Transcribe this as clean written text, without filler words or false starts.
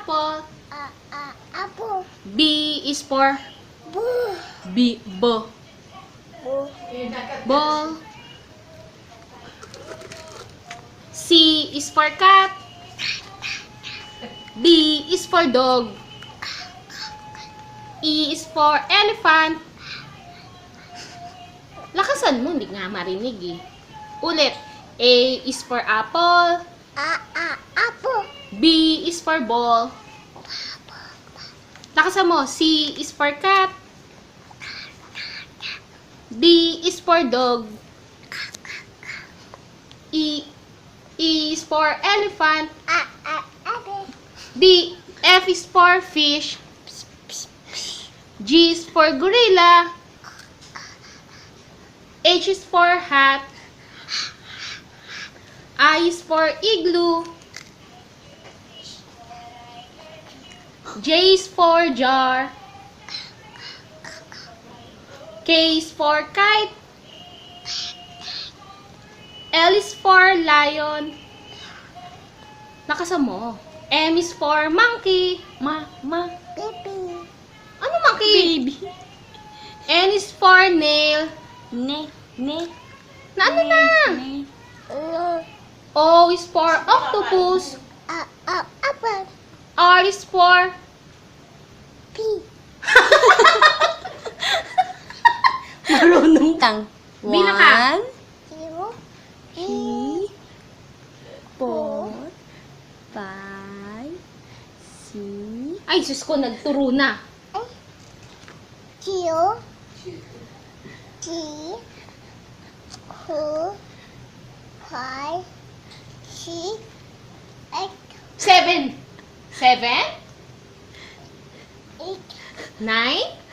apple. Apple. B is for Boo. ball. Boo. Ball. C is for cat. D is for dog. E is for elephant. Lakasan mo, hindi nga marinig eh. Ulit. A is for apple. Apple. B is for ball. Lakasan mo. C is for cat. D is for dog. E is for elephant. Apple. F is for fish. G is for gorilla. H is for hat. I is for igloo. J is for jar. K is for kite. L is for lion. Lakasan mo. M is for monkey. Baby. Ano monkey? Baby. N is for nail. Ne. Na ano na? No. O is for octopus. Apple. R is for P. Marunong kang. Bilang ka. 0. 3, 4, 5, 6. Ay, sus ko, nagturo na. 0. 3. 4. 5. 6. 8. 7. 7? 8. 9?